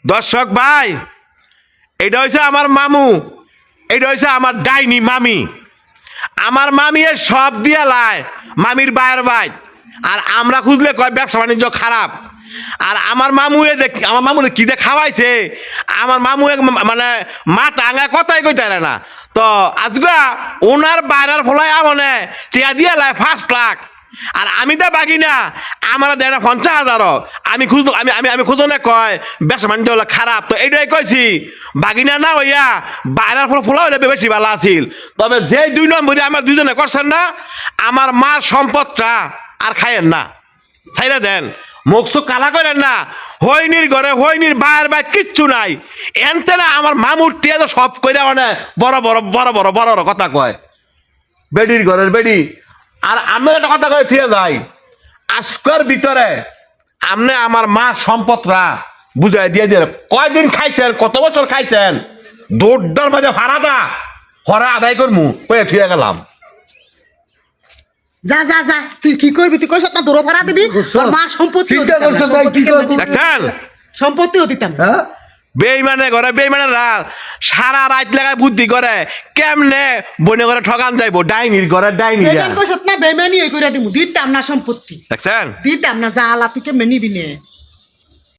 দর্শক ভাই, এটা হয়েছে আমার মামু, এটা হয়েছে আমার ডাইনি মামি। আমার মামি সব দিয়ে লায় মামির বায়ের ভাই, আর আমরা খুঁজলে কয় ব্যবসা বাণিজ্য খারাপ। আর আমার মামু আমার মামু কি দিয়ে খাওয়াইছে, আমার মামু মানে মাথা আঙা কথাই কইতে পারে না। তো আজগা ওনার বাইরের ফলাই আমনে টিয়া দিয়ে লায় 5 লাখ, আর আমি তো বাগি না, আমার দেয় না 50,000। আমি খুঁজো আমি আমি আমি খুঁজো না কয় ব্যবসা বাণিজ্য হলো খারাপ। তো এইটাই কইছি, বাগিনা না হইয়া বাইরের ফোলা হইলে বেশি ভালো আছিল। তবে যে 2 নম্বরে আমার দুজনে করছেন না, আমার মার সম্পদটা আর খাইয়েন না, ছাইরা দেন, মুখ চোখ কালা করেন না। হইনির ঘরে হইনির বায়ের বাই কিচ্ছু নাই। এনতে না আমার মামুর টিয়া তো সব কইরা মানে বড় বড় বড় বড় বড় বড় কথা কয়, বেডির ঘরের বেডি। আর আমি একটা কথা কয়ে থিয়ে যাই, আজকের ভিতরে আপনি আমার মা সম্পদরা বুঝাই দিয়ে দিয়ে কয়দিন খাইছেন, কত বছর খাইছেন, দৌড়ার মাঝে ভাড়াটা হরে আদায় করমু কয়ে থিয়ে গেলাম। যা যা যা, তুই কি করবি? তুই কইছ না তোর ভাড়া দিবি, তোর মা সম্পত্তি দেখছেন সম্পত্তিও দিতাম। বেইমানে ঘরে বেইমানের রাত সারা রাত লাগায় বুদ্ধি করে কেমনে বনে ঘরে ঠকান যাইবো, ডাইনির ঘরে ডাইনি বেমান কইছ না, বেমানি কইরা দিমু, দিতাম না সম্পত্তি, দেখছেন। দিতাম না। যা আলা তুই কেমনে নিবি নে?